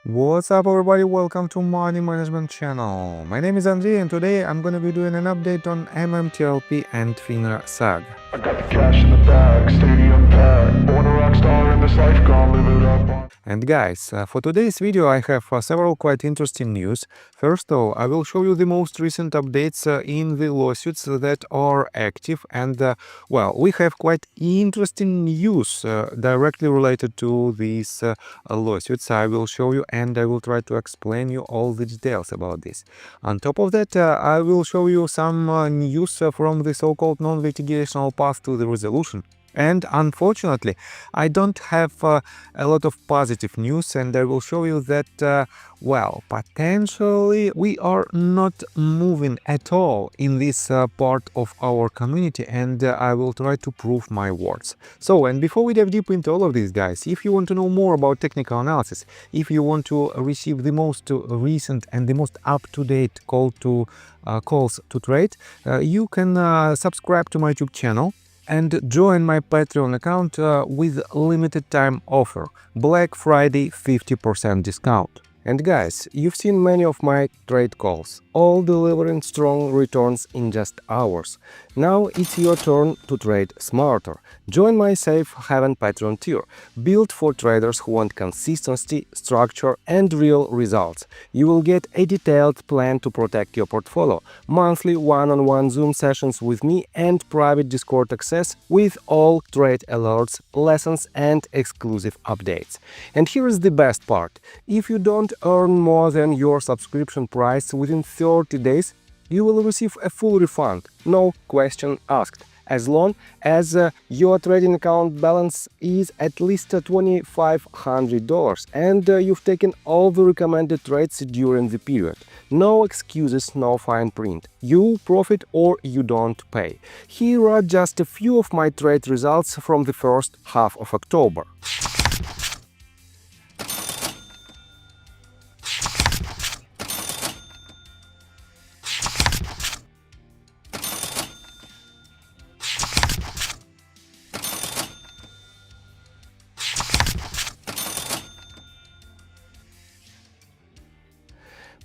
What's up everybody, welcome to Money Management channel. My name is Andrei and today I'm gonna be doing an update on MMTLP and FINRA SAG. I got the cash in the bag, stadium packed. Born a rock star in this life, gonna live it up. And guys, for today's video I have several quite interesting news. First though, I will show you the most recent updates in the lawsuits that are active, and well, we have quite interesting news directly related to these lawsuits. I will show you and I will try to explain you all the details about this. On top of that, I will show you some news from the so-called non-litigational path to the resolution. And unfortunately, I don't have a lot of positive news, and I will show you that, well, potentially we are not moving at all in this part of our community, and I will try to prove my words. So, and before we dive deep into all of these, guys, if you want to know more about technical analysis, if you want to receive the most recent and the most up-to-date calls to trade, you can subscribe to my YouTube channel and join my Patreon account with limited time offer, Black Friday 50% discount. And guys, you've seen many of my trade calls, all delivering strong returns in just hours. Now it's your turn to trade smarter. Join my Safe Haven Patreon tier, built for traders who want consistency, structure and real results. You will get a detailed plan to protect your portfolio, monthly one-on-one Zoom sessions with me and private Discord access with all trade alerts, lessons and exclusive updates. And here is the best part. If you don't earn more than your subscription price within 30 days, you will receive a full refund, no question asked, as long as your trading account balance is at least $2,500 and you've taken all the recommended trades during the period. No excuses, no fine print. You profit or you don't pay. Here are just a few of my trade results from the first half of October.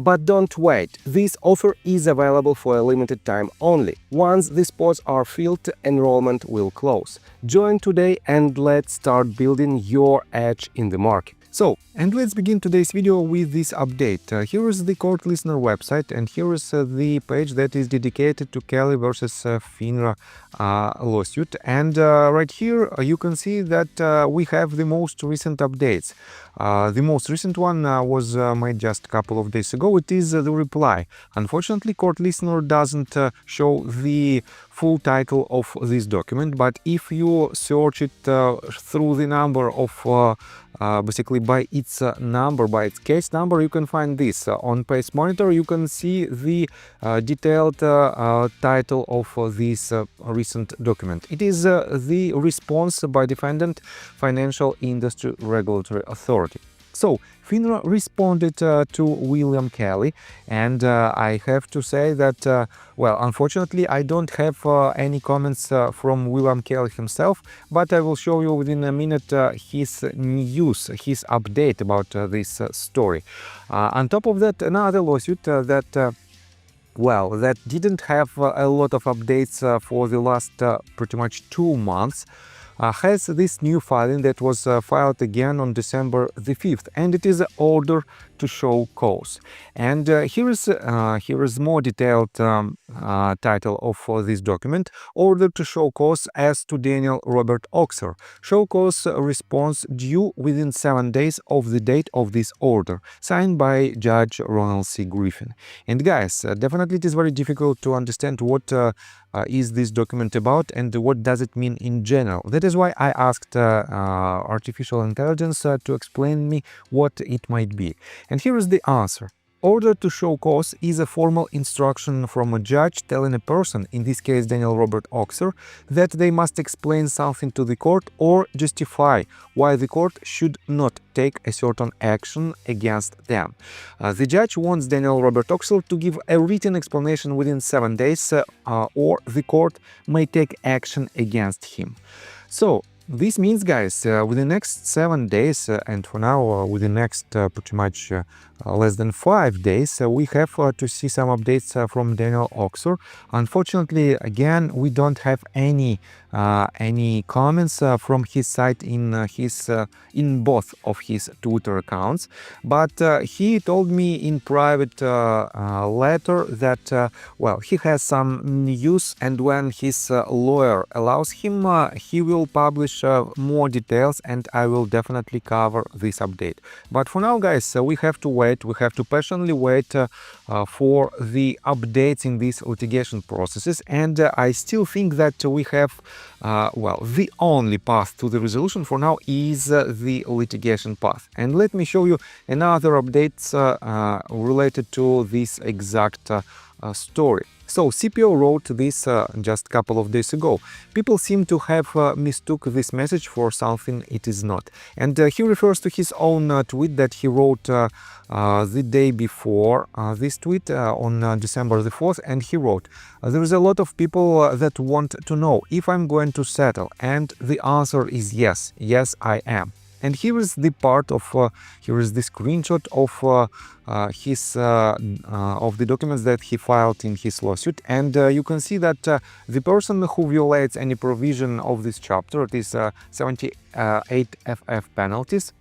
But don't wait, this offer is available for a limited time only. Once the spots are filled, enrollment will close. Join today and let's start building your edge in the market. So, and let's begin today's video with this update. Here is the court listener website, and here is the page that is dedicated to Kelly versus FINRA lawsuit. And right here you can see that we have the most recent updates. The most recent one was made just a couple of days ago. It is the reply. Unfortunately, court listener doesn't show the full title of this document, but if you search it through the number of basically by its number, by its case number, you can find this. On Pace Monitor, you can see the detailed title of this recent document. It is the response by defendant Financial Industry Regulatory Authority. So, FINRA responded to William Kelly, and I have to say that, well, unfortunately, I don't have any comments from William Kelly himself, but I will show you within a minute his news, his update about this story. On top of that, another lawsuit that well, that didn't have a lot of updates for the last pretty much 2 months, has this new filing that was filed again on December the 5th, and it is an order to show cause. And here is more detailed title of this document: order to show cause as to Daniel Robert Oxer. Show cause response due within 7 days of the date of this order, signed by Judge Ronald C. Griffin. And guys, definitely it is very difficult to understand what is this document about and what does it mean in general. That is why I asked artificial intelligence to explain me what it might be. And here is the answer. Order to show cause is a formal instruction from a judge telling a person, in this case Daniel Robert Oxer, that they must explain something to the court or justify why the court should not take a certain action against them. The judge wants Daniel Robert Oxer to give a written explanation within 7 days, or the court may take action against him. So, This means, guys, within the next 7 days, and for now, within the next pretty much less than 5 days, we have to see some updates from Daniel Oxer. Unfortunately, again, we don't have any comments from his side in both of his Twitter accounts, but he told me in private letter that well, he has some news, and when his lawyer allows him, he will publish more details, and I will definitely cover this update. But for now, guys, we have to wait. We have to patiently wait for the updates in these litigation processes, and I still think that we have well, the only path to the resolution for now is the litigation path. And let me show you another updates related to this exact story. So CPO wrote this just a couple of days ago. People seem to have mistook this message for something it is not. And he refers to his own tweet that he wrote the day before this tweet on December the 4th, and he wrote, there is a lot of people that want to know if I'm going to settle, and the answer is yes, yes I am. And here is the part of here is the screenshot of his of the documents that he filed in his lawsuit, and you can see that the person who violates any provision of this chapter, this 78 FF penalties,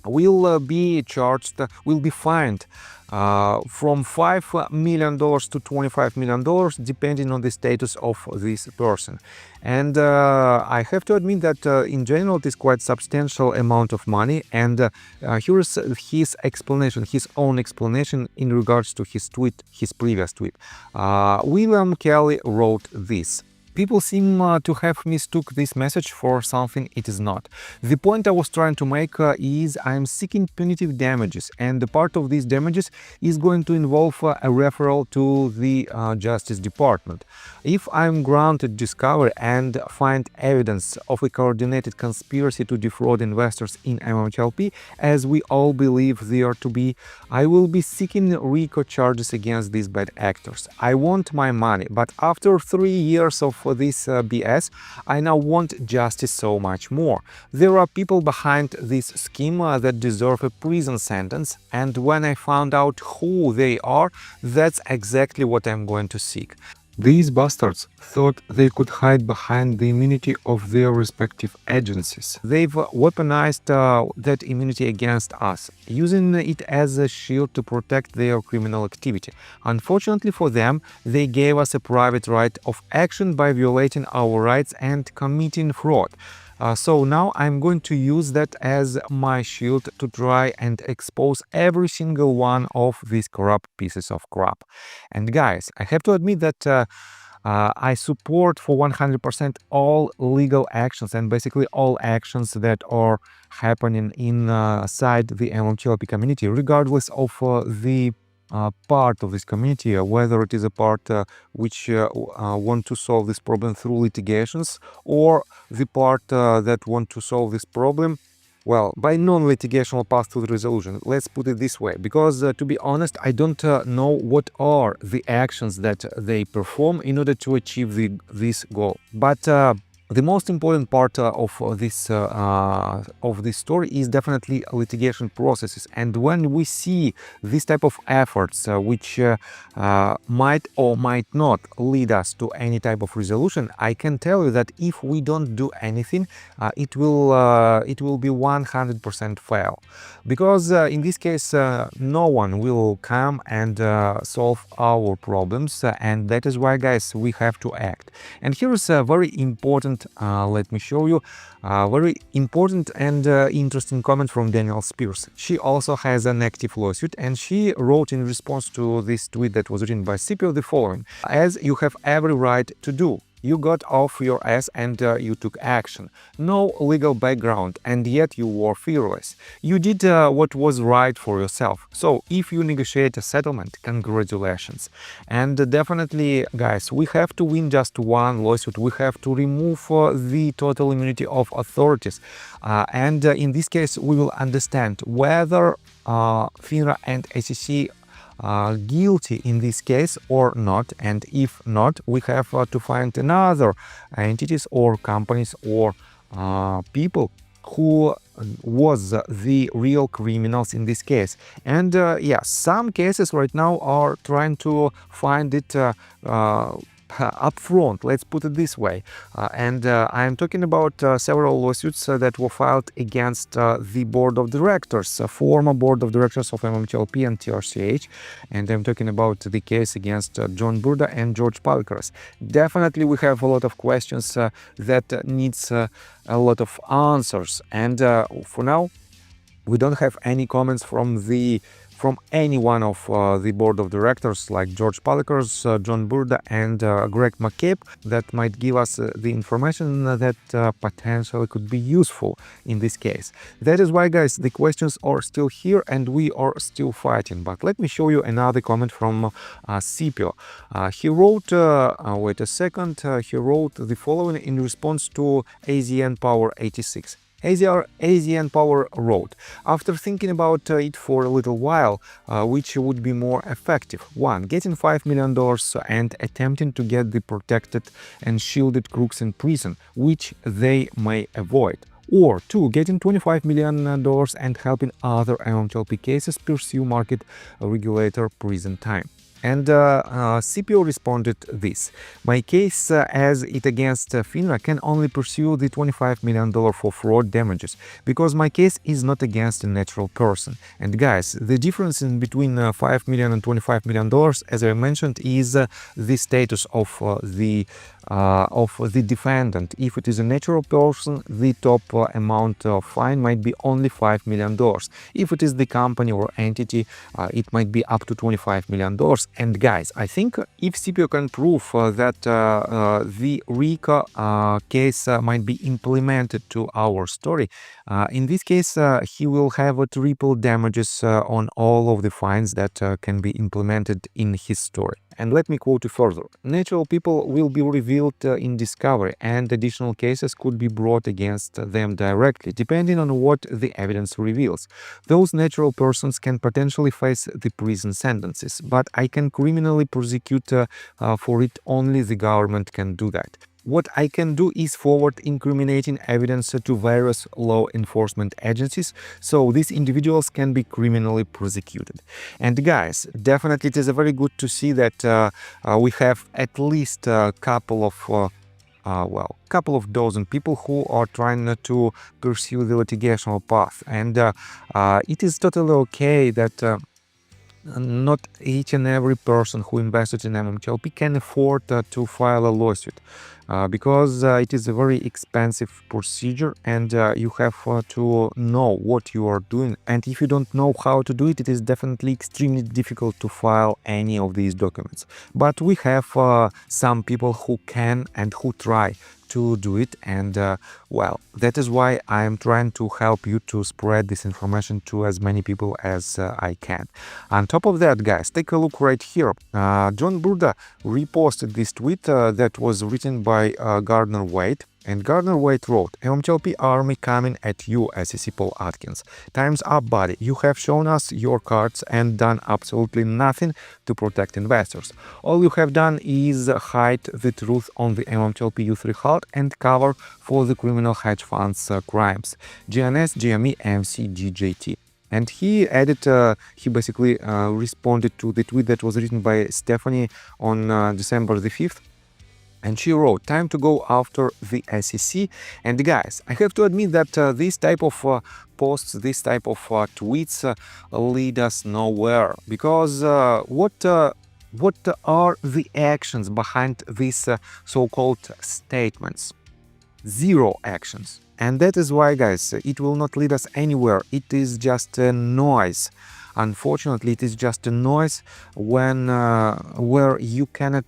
will be charged, will be fined from $5 million to $25 million, depending on the status of this person. And I have to admit that in general it is quite substantial amount of money, and here is his explanation, his own explanation in regards to his tweet, his previous tweet. William Kelly wrote this. People seem to have mistook this message for something it is not. The point I was trying to make is I'm seeking punitive damages, and the part of these damages is going to involve a referral to the Justice Department. If I'm granted discovery and find evidence of a coordinated conspiracy to defraud investors in MMTLP, as we all believe they are to be, I will be seeking RICO charges against these bad actors. I want my money, but after 3 years of this BS, I now want justice so much more. There are people behind this scheme that deserve a prison sentence, and when I found out who they are, that's exactly what I'm going to seek. These bastards thought they could hide behind the immunity of their respective agencies. They've weaponized that immunity against us, using it as a shield to protect their criminal activity. Unfortunately for them, they gave us a private right of action by violating our rights and committing fraud. So now I'm going to use that as my shield to try and expose every single one of these corrupt pieces of crap. And guys, I have to admit that I support for 100% all legal actions, and basically all actions that are happening inside the MMTLP community, regardless of the part of this community, whether it is a part which want to solve this problem through litigations, or the part that want to solve this problem, well, by non-litigational path to the resolution. Let's put it this way, because to be honest, I don't know what are the actions that they perform in order to achieve this goal. But the most important part of this story is definitely litigation processes, and when we see this type of efforts which might or might not lead us to any type of resolution, I can tell you that if we don't do anything, it will be 100% fail, because in this case no one will come and solve our problems, and that is why, guys, we have to act. And here is a very important let me show you a very important and interesting comment from Danielle Spears. She also has an active lawsuit, and she wrote in response to this tweet that was written by CPO the following: as you have every right to do. You got off your ass and you took action. No legal background, and yet you were fearless. You did what was right for yourself. So if you negotiate a settlement, congratulations. And definitely, guys, we have to win just one lawsuit. We have to remove the total immunity of authorities. And in this case, we will understand whether FINRA and SEC guilty in this case or not, and if not, we have to find another entities or companies or people who was the real criminals in this case. And yeah, some cases right now are trying to find it up front, let's put it this way. And I'm talking about several lawsuits that were filed against the board of directors, former board of directors of MMTLP and TRCH. And I'm talking about the case against John Burda and George Palkras. Definitely we have a lot of questions that needs a lot of answers. And for now, we don't have any comments from any one of the board of directors like George Palkras, John Burda and Greg McCabe that might give us the information that potentially could be useful in this case. That is why, guys, the questions are still here and we are still fighting. But let me show you another comment from Scipio. He wrote, wait a second, he wrote the following in response to AZN Power 86. AZN Power wrote, after thinking about it for a little while, which would be more effective? 1. Getting $5 million and attempting to get the protected and shielded crooks in prison, which they may avoid. Or 2. Getting $25 million and helping other MMTLP cases pursue market regulator prison time. And CPO responded this. My case as it against FINRA can only pursue the $25 million for fraud damages because my case is not against a natural person. And guys, the difference in between $5 million and $25 million, as I mentioned, is the status of the defendant. If it is a natural person, the top amount of fine might be only $5 million. If it is the company or entity, it might be up to $25 million. And guys, I think if CPO can prove that the RICO case might be implemented to our story, in this case, he will have a triple damages on all of the fines that can be implemented in his story. And let me quote you further. Natural people will be revealed in discovery and additional cases could be brought against them directly, depending on what the evidence reveals. Those natural persons can potentially face the prison sentences, but I can criminally prosecute for it. Only the government can do that. What I can do is forward incriminating evidence to various law enforcement agencies, so these individuals can be criminally prosecuted. And guys, definitely it is very good to see that we have at least a couple of dozen people who are trying to pursue the litigational path. And it is totally okay that not each and every person who invested in MMTLP can afford to file a lawsuit because it is a very expensive procedure and you have to know what you are doing. And if you don't know how to do it, it is definitely extremely difficult to file any of these documents. But we have some people who can and who try to do it, and well, that is why I am trying to help you to spread this information to as many people as I can. On top of that, guys, take a look right here. John Burda reposted this tweet that was written by Gardner Wade. And Gardner Wade wrote, MMTLP army coming at you, SEC Paul Atkins. Time's up, buddy. You have shown us your cards and done absolutely nothing to protect investors. All you have done is hide the truth on the MMTLP U3 halt and cover for the criminal hedge funds crimes. GNS, GME, MC, GJT. And he added, he basically responded to the tweet that was written by Stephanie on December the 5th. And she wrote, time to go after the SEC. And guys, I have to admit that this type of posts, this type of tweets lead us nowhere. Because what are the actions behind these so-called statements? Zero actions. And that is why, guys, it will not lead us anywhere. It is just a noise. Unfortunately, it is just a noise when where you cannot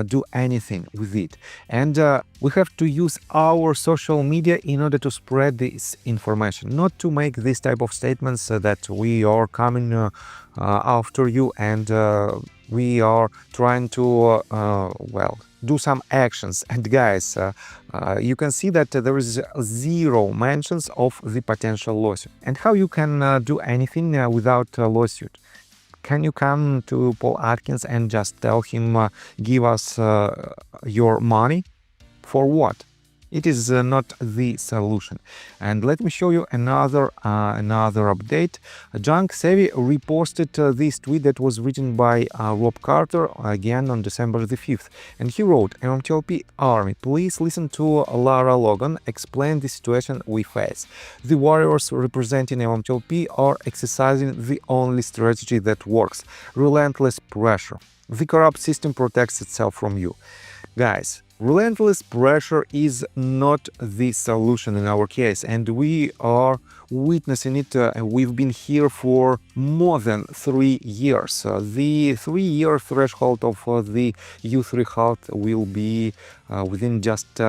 do anything with it. And we have to use our social media in order to spread this information, not to make this type of statements that we are coming after you and we are trying to, well, do some actions. And guys, you can see that there is zero mentions of the potential lawsuit. And how you can do anything without a lawsuit? Can you come to Paul Atkins and just tell him, give us your money? For what? it is not the solution. And let me show you another update. Junk Savvy reposted this tweet that was written by Rob Carter again on December the 5th, and he wrote, MMTLP Army, please listen to Lara Logan explain the situation we face. The warriors representing MMTLP are exercising the only strategy that works: relentless pressure. The corrupt system protects itself from you. Guys, relentless pressure is not the solution in our case, and we are witnessing it. We've been here for more than 3 years. The 3-year threshold of the U3 halt will be within just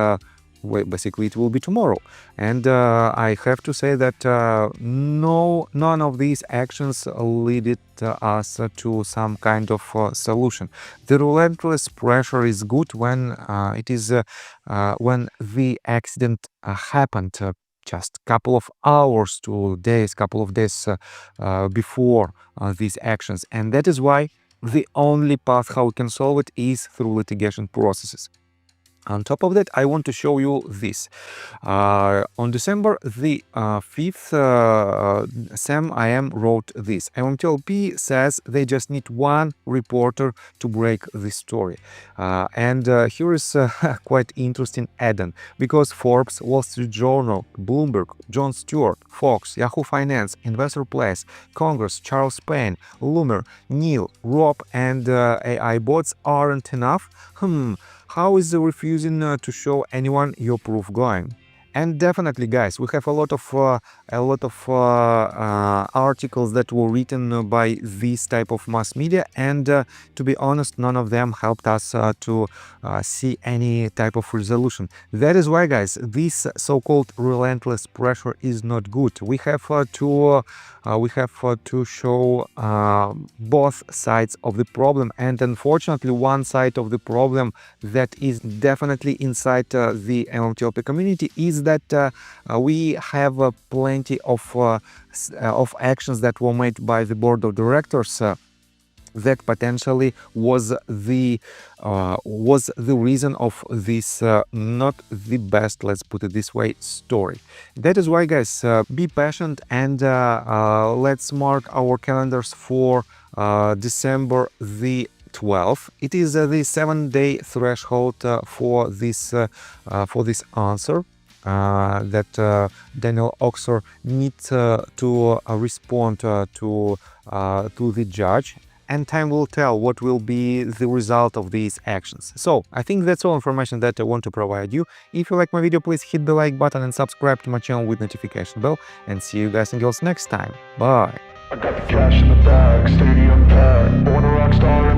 basically it will be tomorrow, and I have to say that none of these actions lead us to some kind of solution. The relentless pressure is good when it is when the accident happened just couple of hours to days, couple of days before these actions, and that is why the only path how we can solve it is through litigation processes. On top of that, I want to show you this. On December the 5th, Sam IM wrote this. MMTLP says they just need one reporter to break the story. And here is quite interesting add-on, because Forbes, Wall Street Journal, Bloomberg, Jon Stewart, Fox, Yahoo Finance, Investor Place, Congress, Charles Payne, Loomer, Neil, Rob, and AI bots aren't enough. How is the refusing to show anyone your proof going? And definitely, guys, we have a lot of articles that were written by this type of mass media, and to be honest, none of them helped us to see any type of resolution. That is why, guys, this so-called relentless pressure is not good. We have to show both sides of the problem, and unfortunately, one side of the problem that is definitely inside the MMTLP community is that we have plenty of actions that were made by the board of directors that potentially was the reason of this not the best, let's put it this way, story. That is why, guys, be patient, and let's mark our calendars for December the 12th. It is the 7-day threshold for this answer that Daniel Oxer needs to respond to the judge, and time will tell what will be the result of these actions. So I think that's all information that I want to provide you. If you like my video, please hit the like button and subscribe to my channel with notification bell, and see you guys and girls next time. Bye. I got the cash in the bag, stadium packed, born a rock star.